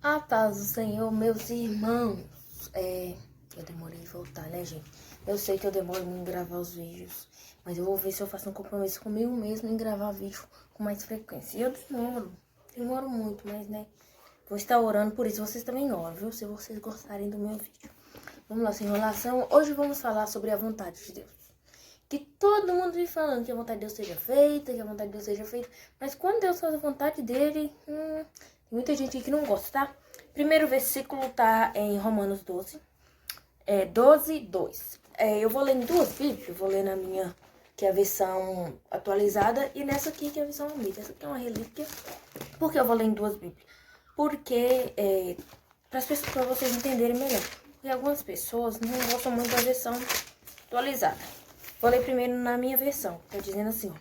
A paz do Senhor, meus irmãos. Eu demorei em voltar, né, gente? Eu sei que eu demoro em gravar os vídeos, mas eu vou ver se eu faço um compromisso comigo mesmo em gravar vídeo com mais frequência. E eu demoro muito, mas, né, vou estar orando por isso. Vocês também oram, viu? Se vocês gostarem do meu vídeo. Vamos lá, sem enrolação. Hoje vamos falar sobre a vontade de Deus. Que todo mundo vem falando que a vontade de Deus seja feita, que a vontade de Deus seja feita. Mas quando Deus faz a vontade dele, tem muita gente que não gosta, tá? Primeiro versículo tá em Romanos 12. 12:2. Eu vou ler em duas Bíblias. Eu vou ler na minha, que é a versão atualizada, e nessa aqui, que é a versão Almeida. Essa aqui é uma relíquia. Por que eu vou ler em duas Bíblias? Porque, para vocês entenderem melhor. Porque algumas pessoas não gostam muito da versão atualizada. Vou ler primeiro na minha versão. Tá dizendo assim, ó.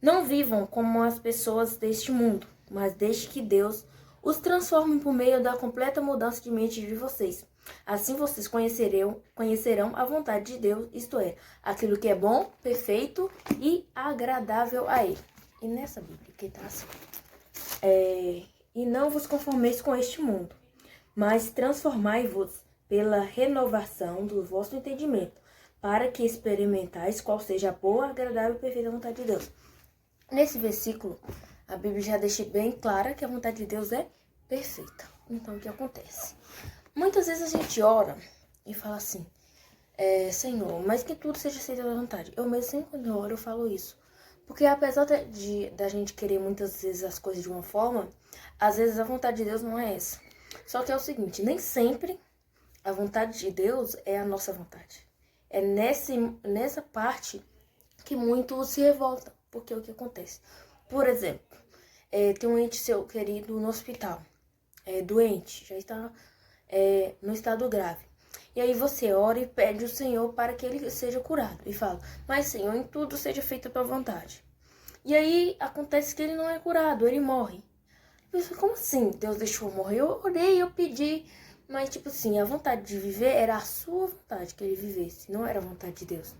Não vivam como as pessoas deste mundo, mas deixe que Deus os transforme por meio da completa mudança de mente de vocês. Assim vocês conhecerão a vontade de Deus, isto é, aquilo que é bom, perfeito e agradável a Ele. E nessa Bíblia que tá assim, e não vos conformeis com este mundo, mas transformai-vos pela renovação do vosso entendimento, para que experimentais qual seja a boa, agradável e perfeita vontade de Deus. Nesse versículo, a Bíblia já deixa bem clara que a vontade de Deus é perfeita. Então, o que acontece? Muitas vezes a gente ora e fala assim, Senhor, mas que tudo seja feito à vontade. Eu mesmo, sempre quando eu oro, eu falo isso. Porque apesar da gente querer muitas vezes as coisas de uma forma, às vezes a vontade de Deus não é essa. Só que é o seguinte, nem sempre a vontade de Deus é a nossa vontade. É nessa parte que muito se revolta. Porque o que acontece? Por exemplo, tem um ente seu querido no hospital, doente, já está no estado grave. E aí você ora e pede ao Senhor para que ele seja curado. E fala, mas Senhor, em tudo seja feita a tua vontade. E aí acontece que ele não é curado, ele morre. Eu falo, como assim? Deus deixou morrer? Eu orei, eu pedi. Mas tipo assim, a vontade de viver era a sua vontade que ele vivesse, não era a vontade de Deus.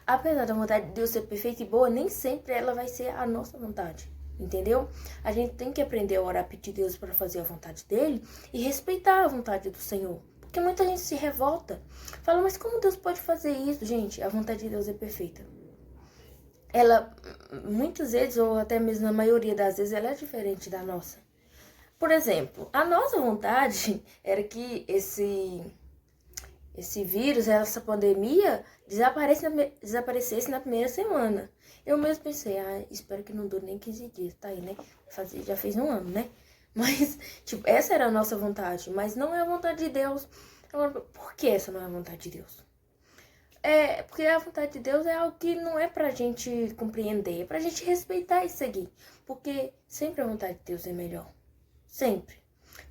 Apesar da vontade de Deus ser perfeita e boa, nem sempre ela vai ser a nossa vontade, entendeu? A gente tem que aprender a orar, pedir Deus para fazer a vontade dele e respeitar a vontade do Senhor. Porque muita gente se revolta, fala, mas como Deus pode fazer isso? Gente, a vontade de Deus é perfeita. Ela, muitas vezes, ou até mesmo na maioria das vezes, ela é diferente da nossa. Por exemplo, a nossa vontade era que esse vírus, essa pandemia, desaparecesse na primeira semana. Eu mesmo pensei, espero que não dure nem 15 dias, tá aí, né? Já fez um ano, né? Mas, tipo, essa era a nossa vontade, mas não é a vontade de Deus. Agora, por que essa não é a vontade de Deus? Porque a vontade de Deus é algo que não é pra gente compreender, é pra gente respeitar e seguir. Porque sempre a vontade de Deus é melhor. Sempre.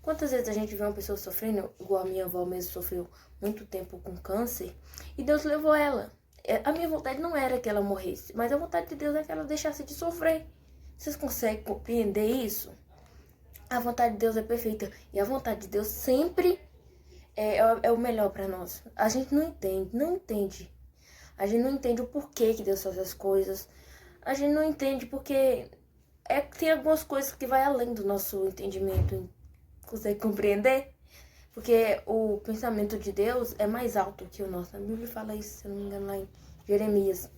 Quantas vezes a gente vê uma pessoa sofrendo, igual a minha avó mesmo sofreu muito tempo com câncer, e Deus levou ela. A minha vontade não era que ela morresse, mas a vontade de Deus é que ela deixasse de sofrer. Vocês conseguem compreender isso? A vontade de Deus é perfeita, e a vontade de Deus sempre é o melhor para nós. A gente não entende. A gente não entende o porquê que Deus faz as coisas. A gente não entende porque tem algumas coisas que vai além do nosso entendimento. Consegue compreender? Porque o pensamento de Deus é mais alto que o nosso. A Bíblia fala isso, se eu não me engano, lá em Jeremias.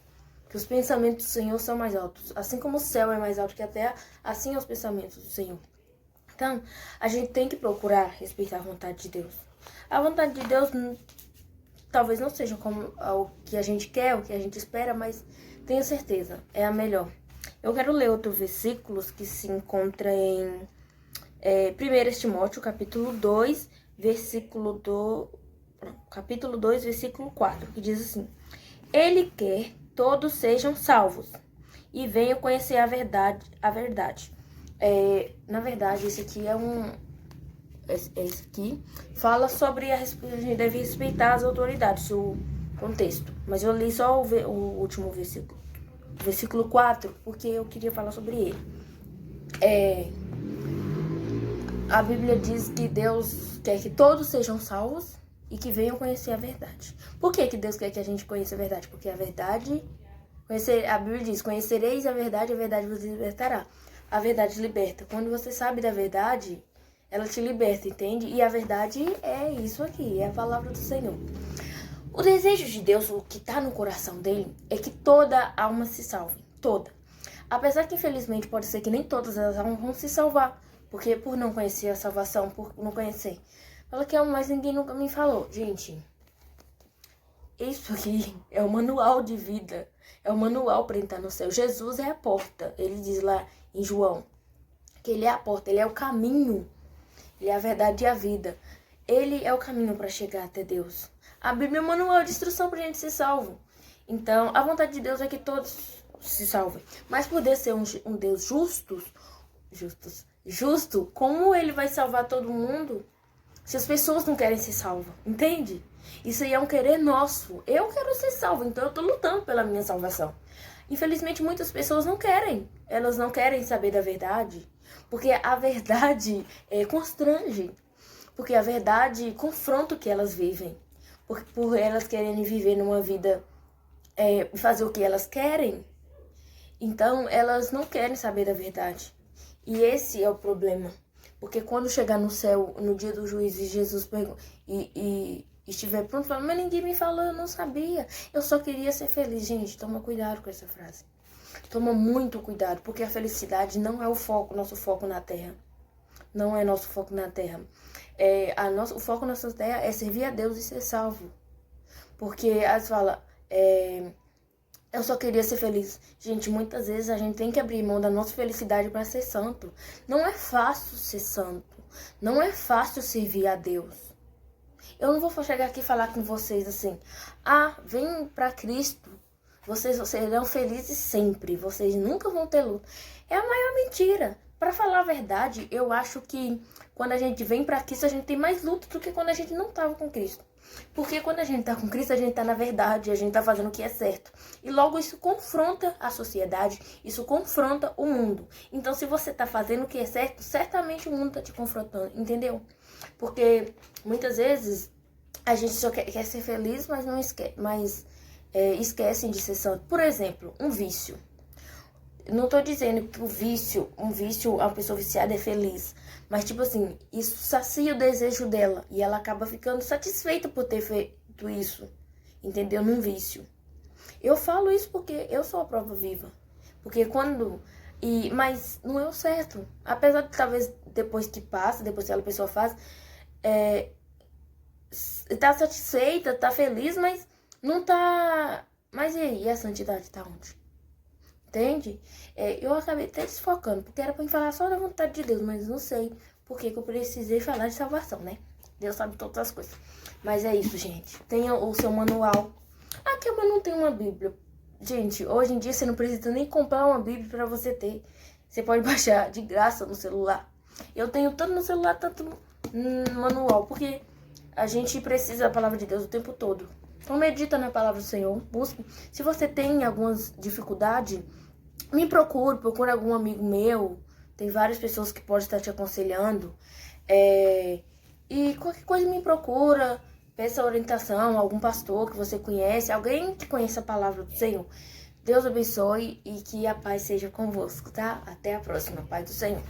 Que os pensamentos do Senhor são mais altos. Assim como o céu é mais alto que a terra, assim são os pensamentos do Senhor. Então, a gente tem que procurar respeitar a vontade de Deus. A vontade de Deus talvez não seja como o que a gente quer, o que a gente espera, mas tenho certeza, é a melhor. Eu quero ler outros versículos que se encontra em 1 Timóteo, capítulo 2, versículo 4, que diz assim: Ele quer todos sejam salvos e venham conhecer a verdade. Na verdade, esse aqui esse aqui fala sobre a gente deve respeitar as autoridades, o contexto. Mas eu li só o último versículo 4, porque eu queria falar sobre ele. A Bíblia diz que Deus quer que todos sejam salvos e que venham conhecer a verdade. Por que Deus quer que a gente conheça a verdade? Porque a verdade... a Bíblia diz, conhecereis a verdade vos libertará. A verdade liberta. Quando você sabe da verdade, ela te liberta, entende? E a verdade é isso aqui, é a palavra do Senhor. O desejo de Deus, o que está no coração dele, é que toda alma se salve. Toda. Apesar que, infelizmente, pode ser que nem todas as almas vão se salvar. Porque por não conhecer a salvação, por não conhecer. Fala que mas ninguém nunca me falou. Gente, isso aqui é o manual de vida. É o manual para entrar no céu. Jesus é a porta. Ele diz lá em João que ele é a porta, ele é o caminho. Ele é a verdade e a vida. Ele é o caminho para chegar até Deus. A Bíblia é um manual de instrução para a gente ser salvo. Então, a vontade de Deus é que todos se salvem. Mas por Deus ser um Deus justo, como ele vai salvar todo mundo se as pessoas não querem ser salvas? Entende? Isso aí é um querer nosso. Eu quero ser salvo, então eu tô lutando pela minha salvação. Infelizmente, muitas pessoas não querem. Elas não querem saber da verdade. Porque a verdade constrange. Porque a verdade confronta o que elas vivem. Por elas quererem viver numa vida, fazer o que elas querem. Então, elas não querem saber da verdade. E esse é o problema. Porque quando chegar no céu, no dia do juízo, e Jesus e estiver pronto, fala, mas ninguém me falou, eu não sabia. Eu só queria ser feliz. Gente, toma cuidado com essa frase. Toma muito cuidado, porque a felicidade não é o foco, nosso foco na Terra. Não é nosso foco na Terra. O foco na nossa Terra é servir a Deus e ser salvo. Porque as fala, eu só queria ser feliz. Gente, muitas vezes a gente tem que abrir mão da nossa felicidade para ser santo. Não é fácil ser santo. Não é fácil servir a Deus. Eu não vou chegar aqui e falar com vocês assim, vem para Cristo. Vocês serão felizes sempre. Vocês nunca vão ter luta. É a maior mentira. Para falar a verdade, eu acho que quando a gente vem para Cristo, a gente tem mais luta do que quando a gente não estava com Cristo. Porque quando a gente tá com Cristo, a gente tá na verdade, a gente tá fazendo o que é certo. E logo isso confronta a sociedade, isso confronta o mundo. Então, se você tá fazendo o que é certo, certamente o mundo tá te confrontando, entendeu? Porque muitas vezes a gente só quer ser feliz, mas não esquecem de ser santo. Por exemplo, um vício. Não tô dizendo que um vício, a pessoa viciada é feliz. Mas, tipo assim, isso sacia o desejo dela. E ela acaba ficando satisfeita por ter feito isso. Entendeu? Num vício. Eu falo isso porque eu sou a prova viva. Porque mas não é o certo. Apesar de talvez depois que passa, depois que a pessoa faz, tá satisfeita, tá feliz, mas não tá... Mas e aí? E a santidade tá onde? Entende? Eu acabei até desfocando, porque era pra me falar só da vontade de Deus, mas não sei por que eu precisei falar de salvação, né? Deus sabe todas as coisas. Mas é isso, gente. Tenha o seu manual. Aqui eu não tenho uma Bíblia. Gente, hoje em dia você não precisa nem comprar uma Bíblia pra você ter. Você pode baixar de graça no celular. Eu tenho tanto no celular, tanto no manual, porque a gente precisa da palavra de Deus o tempo todo. Então medita na palavra do Senhor, busque. Se você tem algumas dificuldades, me procure algum amigo meu. Tem várias pessoas que podem estar te aconselhando. E qualquer coisa me procura, peça orientação, algum pastor que você conhece, alguém que conheça a palavra do Senhor. Deus abençoe e que a paz seja convosco, tá? Até a próxima, paz do Senhor.